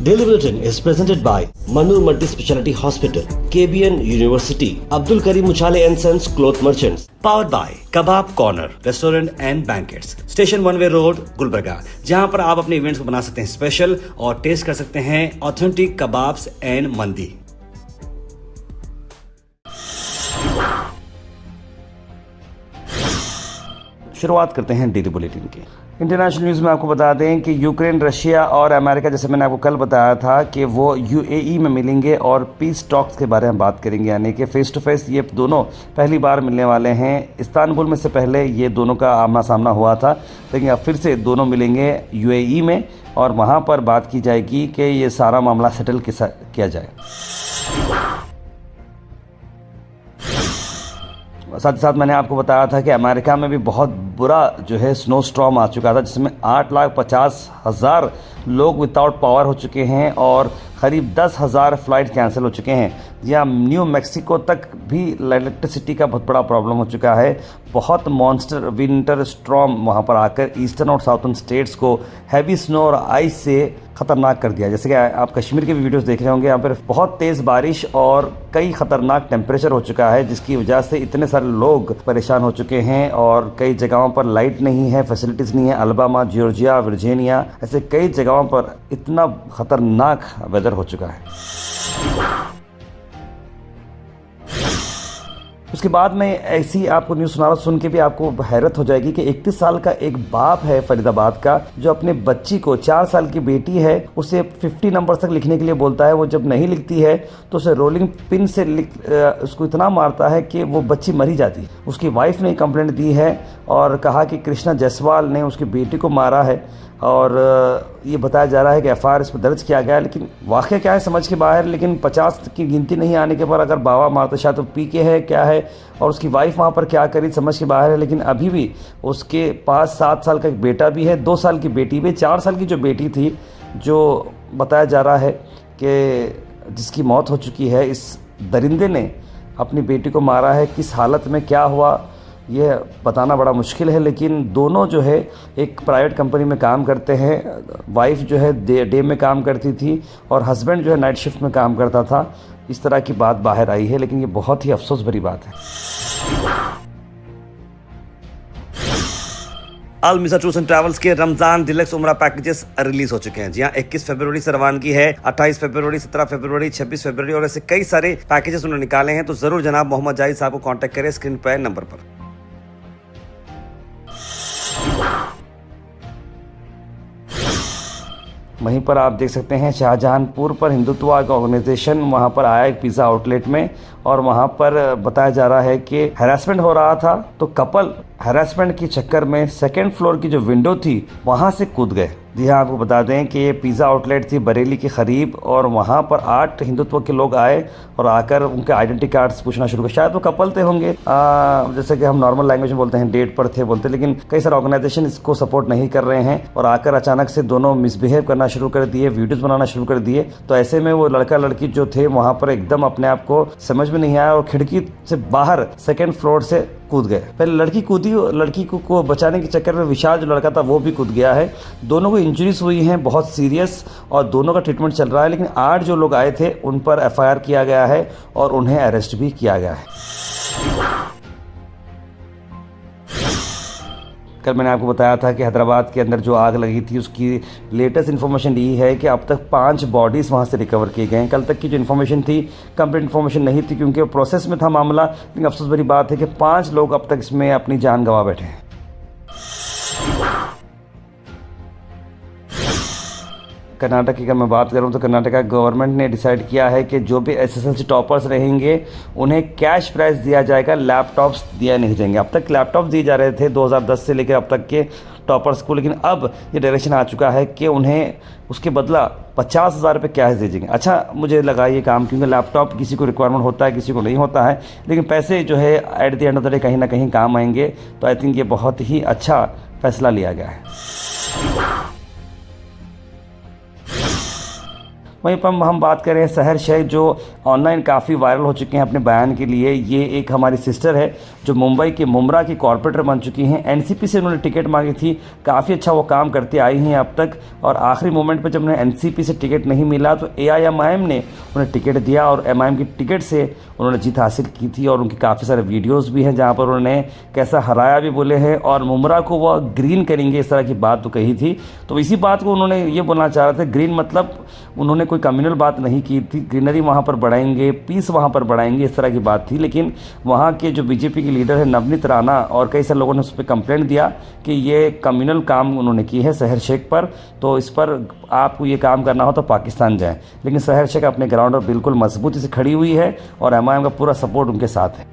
Daily Bulletin is presented by Manu Multi Speciality Hospital, KBN University, Abdul Karim Uchale and Sons Cloth Merchants. Powered by Kebab Corner Restaurant and Banquets, Station One Way Road, Gulbarga, जहां पर आप अपने events को बना सकते हैं special और test कर सकते हैं ऑथेंटिक कबाब्स एंड मंदी। शुरुआत करते हैं डेली बुलेटिन की। इंटरनेशनल न्यूज़ में आपको बता दें कि यूक्रेन, रशिया और अमेरिका, जैसे मैंने आपको कल बताया था कि वो यूएई में मिलेंगे और पीस टॉक्स के बारे में बात करेंगे, यानी कि फेस टू फेस ये दोनों पहली बार मिलने वाले हैं। इस्तांबुल में से पहले ये दोनों का आमना सामना हुआ था, लेकिन अब फिर से दोनों मिलेंगे यूएई में और वहाँ पर बात की जाएगी कि ये सारा मामला सेटल किया जाए। साथ ही साथ मैंने आपको बताया था कि अमेरिका में भी बहुत बुरा जो है स्नो स्टॉर्म आ चुका था, जिसमें 8,50,000 लोग विदाउट पावर हो चुके हैं और करीब 10,000 फ्लाइट कैंसिल हो चुके हैं। या न्यू मैक्सिको तक भी इलेक्ट्रिसिटी का बहुत बड़ा प्रॉब्लम हो चुका है। बहुत मॉन्स्टर विंटर स्टॉर्म वहाँ पर आकर ईस्टर्न और साउथर्न स्टेट्स को हैवी स्नो और आइस से ख़तरनाक कर दिया। जैसे कि आप कश्मीर के भी वीडियोस देख रहे होंगे, यहाँ पर बहुत तेज़ बारिश और कई ख़तरनाक टेम्परेचर हो चुका है, जिसकी वजह से इतने सारे लोग परेशान हो चुके हैं और कई जगहों पर लाइट नहीं है, फैसिलिटीज़ नहीं है। अलाबामा, जॉर्जिया, वर्जीनिया, ऐसे कई जगहों पर इतना ख़तरनाक वेदर हो चुका है। उसके बाद में ऐसी आपको न्यूज़ सुन के भी आपको हैरत हो जाएगी कि 31 साल का एक बाप है फरीदाबाद का, जो अपने बच्ची को, 4 साल की बेटी है, उसे 50 नंबर तक लिखने के लिए बोलता है। वो जब नहीं लिखती है तो उसे रोलिंग पिन से उसको इतना मारता है कि वो बच्ची मरी जाती है। उसकी वाइफ ने कंप्लेंट दी है और कहा कि कृष्णा जायसवाल ने उसकी बेटी को मारा है और ये बताया जा रहा है कि एफआईआर इस पर दर्ज किया गया है। लेकिन वाक़या क्या है समझ के बाहर। लेकिन 50 की गिनती नहीं आने के बाद अगर बाबा मारता, शायद तो पी के है क्या है, और उसकी वाइफ वहाँ पर क्या करी समझ के बाहर है। लेकिन अभी भी उसके पास 7 साल का एक बेटा भी है, 2 साल की बेटी भी, 4 साल की जो बेटी थी, जो बताया जा रहा है कि जिसकी मौत हो चुकी है। इस दरिंदे ने अपनी बेटी को मारा है। किस हालत में क्या हुआ ये बताना बड़ा मुश्किल है। लेकिन दोनों जो है एक प्राइवेट कंपनी में काम करते हैं। वाइफ जो है डे में काम करती थी और हस्बैंड जो है नाइट शिफ्ट में काम करता था। इस तरह की बात बाहर आई है, लेकिन ये बहुत ही अफसोस भरी बात है। अल मिसा टूर्स एंड ट्रैवल्स के रमजान डिलक्स उमरा पैकेजेस रिलीज हो चुके हैं। जी हाँ, 21 फरवरी से रवानगी है, 28 फरवरी, 17 फरवरी, 26 फरवरी और ऐसे कई सारे पैकेजेस उन्होंने निकाले हैं। तो जरूर जनाब मोहम्मद जाहिद साहब को कांटेक्ट करें स्क्रीन पर नंबर पर। वहीं पर आप देख सकते हैं शाहजहांपुर पर हिंदुत्व का ऑर्गेनाइजेशन वहां पर आया एक पिज़्ज़ा आउटलेट में और वहां पर बताया जा रहा है कि हैरेसमेंट हो रहा था। तो कपल हैरेसमेंट के चक्कर में 2nd फ्लोर की जो विंडो थी वहां से कूद गए। जी हाँ, आपको बता दें कि ये पिज़्ज़ा आउटलेट थी बरेली के करीब और वहाँ पर 8 हिंदुत्व के लोग आए और आकर उनके आइडेंटिटी कार्ड्स पूछना शुरू किया। शायद वो कपल थे होंगे, जैसे कि हम नॉर्मल लैंग्वेज में बोलते हैं, डेट पर थे बोलते, लेकिन कई सारे ऑर्गेनाइजेशन इसको सपोर्ट नहीं कर रहे हैं और आकर अचानक से दोनों मिसबिहेव करना शुरू कर दिए, वीडियोज़ बनाना शुरू कर दिए। तो ऐसे में वो लड़का लड़की जो थे वहाँ पर एकदम अपने आप को समझ में नहीं आया और खिड़की से बाहर 2nd फ्लोर से कूद गए। पहले लड़की कूदी, लड़की को बचाने के चक्कर में विशाल जो लड़का था वो भी कूद गया है। दोनों को इंजरीज हुई हैं बहुत सीरियस और दोनों का ट्रीटमेंट चल रहा है। लेकिन 8 जो लोग आए थे उन पर एफआईआर किया गया है और उन्हें अरेस्ट भी किया गया है। कल मैंने आपको बताया था कि हैदराबाद के अंदर जो आग लगी थी उसकी लेटेस्ट इन्फॉर्मेशन ये है कि अब तक 5 बॉडीज़ वहाँ से रिकवर किए गए हैं। कल तक की जो इन्फॉर्मेशन थी कंप्लीट इन्फॉर्मेशन नहीं थी क्योंकि प्रोसेस में था मामला। लेकिन अफसोस भरी बात है कि 5 लोग अब तक इसमें अपनी जान गंवा बैठे हैं। कर्नाटक की अगर मैं बात करूं तो कर्नाटका गवर्नमेंट ने डिसाइड किया है कि जो भी एसएसएलसी टॉपर्स रहेंगे उन्हें कैश प्राइज़ दिया जाएगा, लैपटॉप्स दिया नहीं जाएंगे। अब तक लैपटॉप्स दिए जा रहे थे 2010 से लेकर अब तक के टॉपर्स को, लेकिन अब ये डायरेक्शन आ चुका है कि उन्हें उसके बदला 50,000 रुपये कैश दे देंगे। अच्छा मुझे लगा ये काम, क्योंकि लैपटॉप किसी को रिक्वायरमेंट होता है, किसी को नहीं होता है, लेकिन पैसे जो है at the end of the day कहीं ना कहीं काम आएंगे। तो आई थिंक ये बहुत ही अच्छा फैसला लिया गया है। वहीं पर हम बात करें सहर शेख जो ऑनलाइन काफ़ी वायरल हो चुके हैं अपने बयान के लिए। ये एक हमारी सिस्टर है जो मुंबई के मुमरा की कॉर्पोरेटर बन चुकी हैं। एनसीपी से उन्होंने टिकट मांगी थी, काफ़ी अच्छा वो काम करते आई हैं अब तक, और आखिरी मोमेंट पर जब उन्हें एनसीपी से टिकट नहीं मिला तो एआईएमआईएम ने उन्हें टिकट दिया और एमआईएम की टिकट से उन्होंने जीत हासिल की थी। और उनके काफ़ी सारे वीडियोस भी हैं जहां पर उन्होंने कैसा हराया भी बोले हैं और मुमरा को वह ग्रीन करेंगे इस तरह की बात तो कही थी। तो इसी बात को उन्होंने ये बोलना चाह रहे थे, ग्रीन मतलब उन्होंने कोई कम्युनल बात नहीं की थी, ग्रीनरी वहाँ पर बढ़ाएंगे, पीस वहाँ पर बढ़ाएंगे, इस तरह की बात थी। लेकिन वहाँ के जो बीजेपी के लीडर है नवनीत राणा और कई सारे लोगों ने उस पर कंप्लेंट दिया कि ये कम्युनल काम उन्होंने की है सहर शेख पर, तो इस पर आपको ये काम करना हो तो पाकिस्तान जाएं। लेकिन सहर शेख अपने ग्राउंड पर बिल्कुल मजबूती से खड़ी हुई है और एमआईएम का पूरा सपोर्ट उनके साथ है।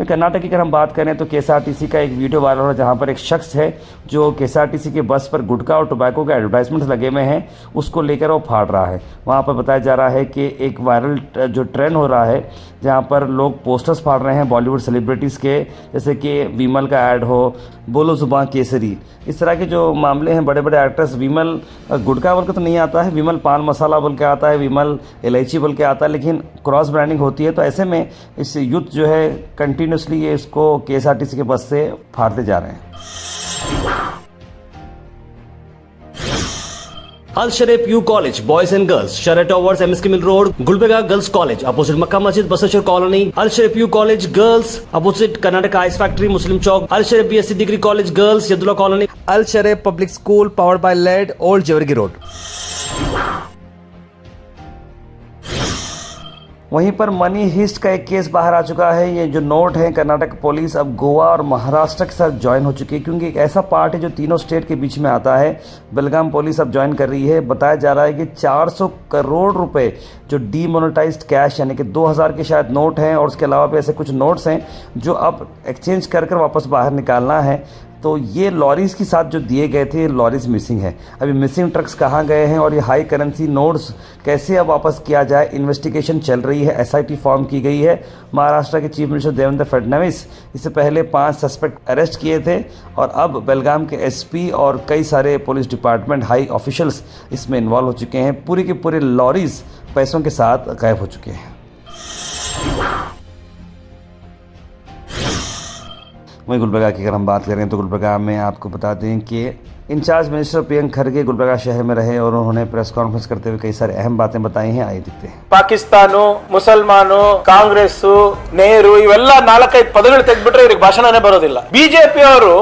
कर्नाटक की अगर हम बात करें तो केएसआरटीसी का एक वीडियो वायरल हो रहा है जहां पर एक शख्स है जो केएसआरटीसी के बस पर गुटखा और टोबैको के एडवर्टाइजमेंट्स लगे हुए हैं, उसको लेकर वो फाड़ रहा है। वहां पर बताया जा रहा है कि एक वायरल जो ट्रेंड हो रहा है जहां पर लोग पोस्टर्स फाड़ रहे हैं बॉलीवुड सेलिब्रिटीज़ के, जैसे कि विमल का ऐड हो, बोलो जुबां केसरी, इस तरह के जो मामले हैं। बड़े बड़े एक्टर्स, विमल गुटखा बोल के तो नहीं आता है, विमल पान मसाला बोल के आता है, विमल इलायची बोल के आता है, लेकिन क्रॉस ब्रांडिंग होती है। तो ऐसे में इस यूथ जो है कंटिन्यूसली ये इसको केएसआरटीसी के बस से फाड़ते जा रहे हैं। Al Sharif U college boys and girls, Sharat towers, MSK mill road, Gulbarga girls college opposite Makka Masjid, Basaveshwar colony. Al Sharif U college girls opposite Karnataka ice factory, Muslim Chowk. Al Sharif BSc degree college girls, Yadulla colony. Al Sharif public school powered by led, old Jewargi road. वहीं पर money hist का एक case बाहर आ चुका है। ये जो note है, कर्नाटक पुलिस अब गोवा और महाराष्ट्र के साथ ज्वाइन हो चुकी है, क्योंकि एक ऐसा पार्ट है जो तीनों स्टेट के बीच में आता है। बेलगाम पुलिस अब ज्वाइन कर रही है। बताया जा रहा है कि 400 करोड़ रुपए जो डीमोनेटाइज्ड कैश यानी कि 2000 के शायद नोट हैं और उसके अलावा भी ऐसे कुछ नोट्स हैं जो अब एक्सचेंज कर वापस बाहर निकालना है। तो ये लॉरीज के साथ जो दिए गए थे, लॉरीज मिसिंग है। अभी मिसिंग ट्रक्स कहाँ गए हैं और ये हाई करेंसी नोट्स कैसे अब वापस किया जाए, इन्वेस्टिगेशन चल रही है। एसआईटी फॉर्म की गई है। महाराष्ट्र के चीफ मिनिस्टर देवेंद्र फडणवीस इससे पहले 5 सस्पेक्ट अरेस्ट किए थे और अब बेलगाम के एसपी और कई सारे पुलिस डिपार्टमेंट हाई ऑफिशियल्स इसमें इन्वॉल्व हो चुके हैं। पूरी के पूरे लॉरीज पैसों के साथ गायब हो चुके हैं। वहीं गुलबर्गा की अगर हम बात करें तो गुलबर्गा में आपको बता दें कि इंचार्ज मिनिस्टर प्रियंक खरगे गुलबर्गा शहर में रहे और उन्होंने प्रेस कॉन्फ्रेंस करते हुए कई सारे अहम बातें बताई हैं। आइए देखते हैं। ಪಾಕಿಸ್ತಾನ ಮುಸಲ್ಮಾನು ಕಾಂಗ್ರೆಸ್ ನೆಹರು ಇವೆಲ್ಲ 4-5 ಪದಗಳು ತೆಗೆದ್ಬಿಟ್ರೆ ಇವ್ರಿಗೆ ಭಾಷಣನೇ ಬರೋದಿಲ್ಲ. ಬಿಜೆಪಿ ಅವರು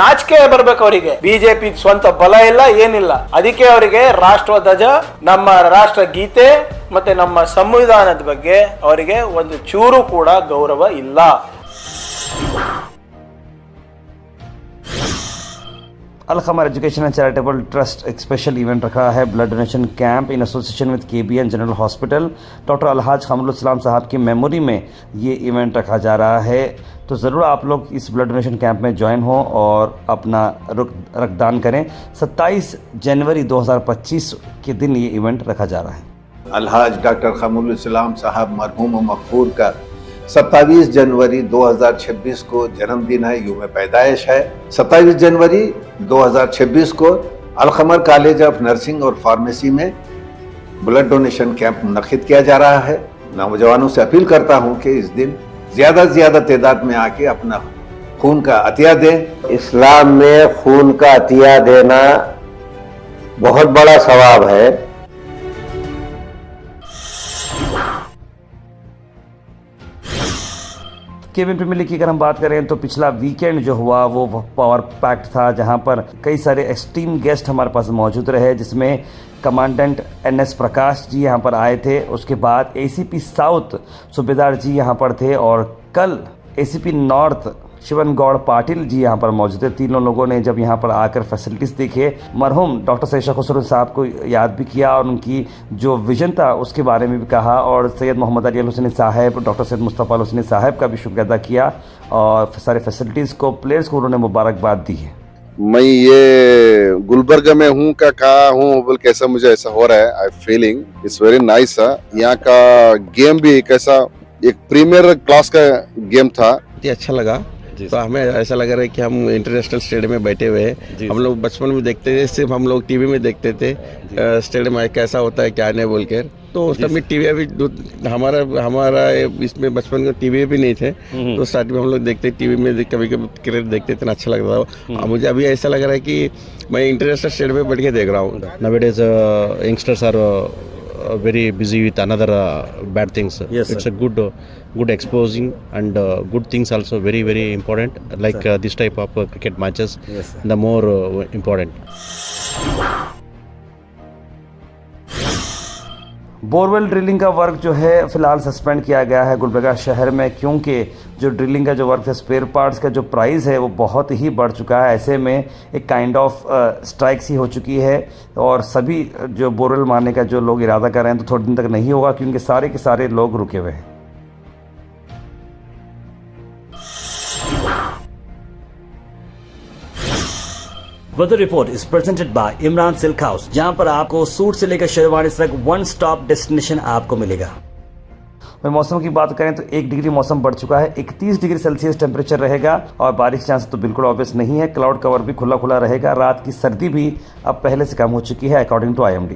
ನಾಚಿಕೆ ಬರ್ಬೇಕು ಅವರಿಗೆ. ಬಿಜೆಪಿ ಸ್ವಂತ ಬಲ ಇಲ್ಲ ಏನಿಲ್ಲ. ಅದಕ್ಕೆ ಅವರಿಗೆ ರಾಷ್ಟ್ರ ಧ್ವಜ, ನಮ್ಮ ರಾಷ್ಟ್ರ ಗೀತೆ ಮತ್ತೆ ನಮ್ಮ ಸಂವಿಧಾನದ ಬಗ್ಗೆ ಅವರಿಗೆ ಒಂದು ಚೂರು ಕೂಡ ಗೌರವ ಇಲ್ಲ. Al Khamar education and charitable trust एक स्पेशल इवेंट रखा है, blood donation camp in association with KBN general hospital. Doctor Alhaj Khamarul Islam साहब की मेमोरी में ये इवेंट रखा जा रहा है। तो ज़रूर आप लोग इस ब्लड डोनेशन कैंप में ज्वाइन हो और अपना रक्तदान करें। 27 जनवरी 2025 के दिन ये इवेंट रखा जा रहा है। अलहाज डॉक्टर खमरुल इस्लाम साहब मरहूम मगफूर का 27 जनवरी 2026 को जन्मदिन है, यूम पैदाइश है। 27 जनवरी 2026 को अल खमर कॉलेज ऑफ नर्सिंग और फार्मेसी में ब्लड डोनेशन कैंप मुनक्किद किया जा रहा है। नौजवानों से अपील करता हूं कि इस दिन ज्यादा से ज्यादा तादाद में आके अपना खून का अतिया दें। इस्लाम में खून का अतिया देना बहुत बड़ा सवाब है। केबिन प्रीमियर लीग की अगर हम बात करें तो पिछला वीकेंड जो हुआ वो पावर पैक्ट था, जहां पर कई सारे एक्सट्रीम गेस्ट हमारे पास मौजूद रहे, जिसमें कमांडेंट एनएस प्रकाश जी यहां पर आए थे। उसके बाद एसीपी साउथ सूबेदार जी यहां पर थे और कल एसीपी नॉर्थ शिवन गौड़ पाटिल जी यहाँ पर मौजूद थे। तीनों लोगों ने जब यहाँ पर आकर फैसिलिटीज़ देखे, मरहूम डॉक्टर सैयद शेख खुसरो साहब को याद भी किया और उनकी जो विजन था उसके बारे में भी कहा और सैयद मोहम्मद अली हुसैनी साहब, डॉक्टर सैयद मुस्तफ़ा हुसैनी साहब का भी शुक्रिया अदा किया और सारे फैसिलिटीज़ को, प्लेयर्स को उन्होंने मुबारकबाद दी है। मैं ये गुलबर्गा में हूँ का कहा हूँ बोल कैसा मुझे ऐसा हो रहा है। I feeling it's very nice. यहाँ का गेम भी कैसा एक प्रीमियर क्लास का गेम था, अच्छा लगा। तो हमें ऐसा लग रहा है कि हम इंटरनेशनल स्टेडियम में बैठे हुए हैं। हम लोग बचपन में देखते थे, सिर्फ हम लोग टीवी में देखते थे स्टेडियम कैसा होता है क्या नहीं बोल कर। तो उस टाइम में टीवी अभी हमारा इसमें बचपन में टीवी भी नहीं थे, तो स्टार्टिंग में हम लोग देखते टीवी में कभी कभी क्रिकेट देखते थे, अच्छा लगता था। मुझे अभी ऐसा लग रहा है कि मैं इंटरनेशनल स्टेडियम में बैठ के देख रहा हूँ। Nowadays, youngsters are very busy with another bad things. Yes, it's a good exposing and good things also very important. Like this type of cricket matches, the more important. Borewell drilling का work जो है फिलहाल suspend किया गया है गुलबर्गा शहर में, क्योंकि जो ड्रिलिंग का जो वर्क है, स्पेयर पार्ट्स का जो प्राइस है वो बहुत ही बढ़ चुका है। ऐसे में एक काइंड ऑफ स्ट्राइक सी हो चुकी है और सभी जो बोरवेल मारने का जो लोग इरादा कर रहे हैं तो थोड़े दिन तक नहीं होगा, क्योंकि सारे के सारे लोग रुके हुए हैं। Weather report is presented by Imran Silk House, जहां पर आपको सूट से लेकर शेरवानी तक वन स्टॉप डेस्टिनेशन आपको मिलेगा। वही मौसम की बात करें तो 1 डिग्री मौसम बढ़ चुका है, 31 डिग्री सेल्सियस टेम्परेचर रहेगा और बारिश के चांस तो बिल्कुल ऑब्वियस नहीं है। क्लाउड कवर भी खुला रहेगा। रात की सर्दी भी अब पहले से कम हो चुकी है according to IMD।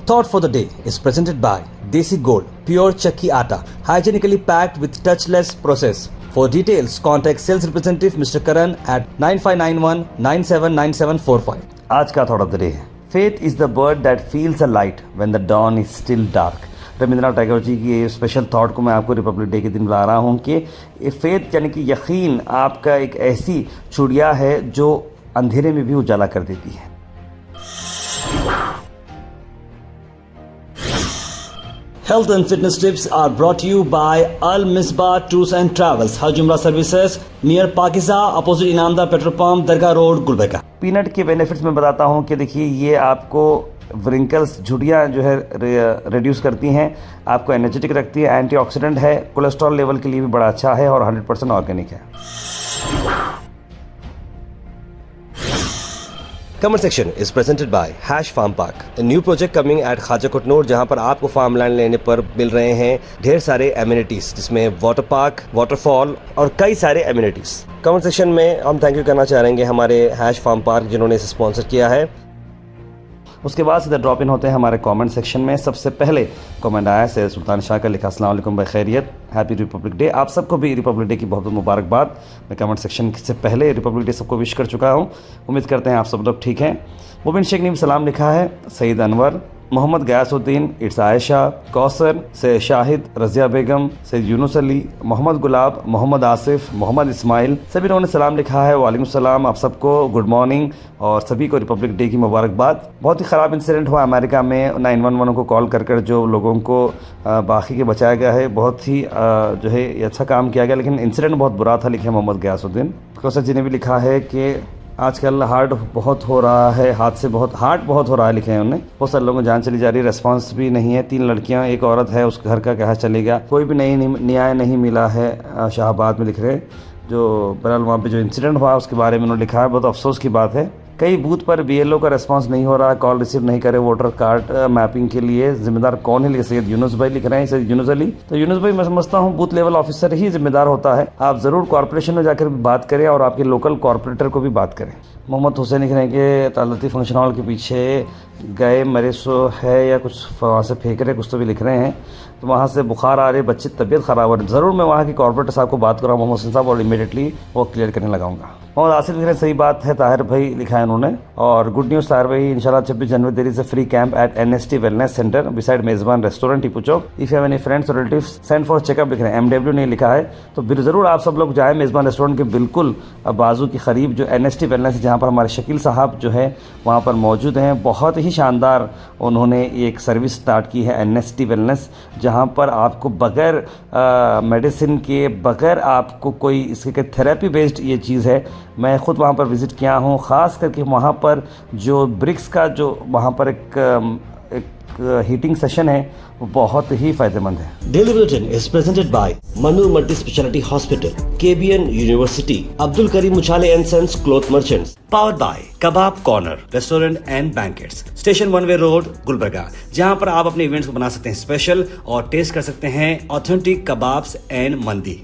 Thought for the day is presented by Desi Gold, pure chakki atta, hygienically packed with touchless process. For details, contact sales representative Mr. Karan at 9591979745. आज का थॉट ऑफ द डे है, faith is the bird that feels a light when the dawn is still dark. Rabindranath Tagore ji की ये special thought को मैं आपको Republic day के दिन बुला रहा हूँ कि फेथ यानी कि यकीन आपका एक ऐसी चुड़िया है जो अंधेरे में भी उजाला कर देती है। Health and fitness tips are brought to you by Al Misbah Tours and Travels, Hajj Umrah Services, near Pakiza, opposite Inamda Petrol Pump, Dargah Road, Gulbarga. Peanut के बेनिफिट्स में बताता हूँ कि देखिए ये आपको व्रिंकल्स झुर्रियाँ जो है रिड्यूस करती हैं, आपको एनर्जेटिक रखती है, एंटीऑक्सीडेंट है, कोलेस्ट्रॉल लेवल के लिए भी बड़ा अच्छा है और 100% ऑर्गेनिक है। Comment section is presented by Hash Farm Park, a new project coming at Khaja Kotnoor, जहां पर आपको फार्म लैंड लेने पर मिल रहे हैं ढेर सारे एमिनिटीज, जिसमें वाटर पार्क, वाटरफॉल और कई सारे एमिनिटीज। कमेंट सेक्शन में हम थैंक यू करना चाहेंगे हमारे हैश फार्म पार्क जिन्होंने इसे स्पॉन्सर किया है। उसके बाद सीधा ड्रॉप इन होते हैं हमारे कमेंट सेक्शन में। सबसे पहले कमेंट आया सैयद सुल्तान शाह का, लिखा अस्सलाम वालेकुम बखैरियत, हैप्पी रिपब्लिक डे। आप सबको भी रिपब्लिक डे की बहुत बहुत मुबारकबाद। मैं कमेंट सेक्शन से पहले रिपब्लिक डे सबको विश कर चुका हूँ, उम्मीद करते हैं आप सब लोग ठीक हैं। मुबिन शेख ने भी सलाम लिखा है, सईद अनवर, मोहम्मद गयासुद्दीन, इट्स आयशा, कौसर, सैयद शाहिद, रज़िया बेगम, सैयद यूनुस अली, मोहम्मद गुलाब, मोहम्मद आसिफ, मोहम्मद इस्माइल, सभी लोगों ने सलाम लिखा है। वालेकुम सलाम, आप सबको गुड मॉर्निंग और सभी को रिपब्लिक डे की मुबारकबाद। बहुत ही ख़राब इंसिडेंट हुआ अमेरिका में, 911 को कॉल कर जो लोगों को बाकी के बचाया गया है, बहुत ही जो है अच्छा काम किया गया, लेकिन इंसिडेंट बहुत बुरा था, लिखे मोहम्मद गयासुद्दीन। कौसर जी ने भी लिखा है कि आजकल हार्ट बहुत हो रहा है, हार्ट बहुत हो रहा है, लिखे हैं उन्होंने। बहुत सारे लोगों को जान चली जा रही है, रेस्पॉन्स भी नहीं है। 3 लड़कियां, एक औरत है, उस घर का क्या चलेगा, कोई भी न्याय नहीं मिला है। शाहबाद में लिख रहे जो बहरहाल वहाँ पे जो इंसिडेंट हुआ उसके बारे में उन्होंने लिखा है, बहुत अफसोस की बात है। कई बूथ पर BLO का रेस्पॉन्स नहीं हो रहा, कॉल रिसीव नहीं करे वोटर कार्ड मैपिंग के लिए, जिम्मेदार कौन है, लिखे सैयद यूनुस भाई लिख रहे हैं, सैयद यूनुस अली। तो यूनुस भाई मैं समझता हूँ बूथ लेवल ऑफिसर ही जिम्मेदार होता है, आप ज़रूर कॉर्पोरेशन में जाकर भी बात करें और आपके लोकल कॉर्पोरेटर को भी बात करें। मोहम्मद हुसैन लिख रहे हैं कि तालती फंक्शन हॉल के पीछे गए मरे सो है या कुछ वहाँ से फेंक रहे, कुछ तो भी लिख रहे हैं, तो वहाँ से बुखार आ रहे, बच्चे तबीयत ख़राब हो रही। ज़रूर मैं वहाँ के कॉर्पोरेटर साहब को बात करूँगा, मोहम्मद हुसैन साहब, और इमीडिएटली वो क्लियर करने लगाऊंगा। मोहम्मद आसिफ लिख रहे हैं, सही बात है, ताहिर भाई लिखा है उन्होंने। और गुड न्यूज़ ताहिर भाई, इंशाल्लाह 26 January there is a free camp at NST wellness centre beside Mezbaan restaurant Tipu Chowk. If you have any friends और रिलेटिव्स सेंड फॉर चेकअप, लिख रहे हैं, MW ने लिखा है, तो ज़रूर आप सब लोग जाएँ मेज़बान रेस्टोरेंट के बिल्कुल बाजू की करीब जो NST वेलनेस है, जहाँ पर हमारे शकील साहब जो है वहाँ पर मौजूद हैं। बहुत ही शानदार उन्होंने एक सर्विस स्टार्ट की है NST वेलनेस, जहाँ पर आपको बग़ैर मेडिसिन के, बग़ैर आपको कोई इसके थेरेपी बेस्ड ये चीज़ है। मैं ख़ुद वहाँ पर विज़िट किया हूँ, ख़ास करके वहाँ पर जो ब्रिक्स का जो वहाँ पर एक एक हीटिंग सेशन है वो बहुत ही फायदेमंद है। Daily Bulletin is presented by Manu Multi Speciality Hospital, KBN University, Abdul Karim Muchale and Sons Cloth Merchants, powered by Kebab Corner Restaurant and Banquets, Station One Way Road, Gulbarga, जहां पर आप अपने events को बना सकते हैं स्पेशल और test कर सकते हैं ऑथेंटिक कबाब्स एंड मंदी।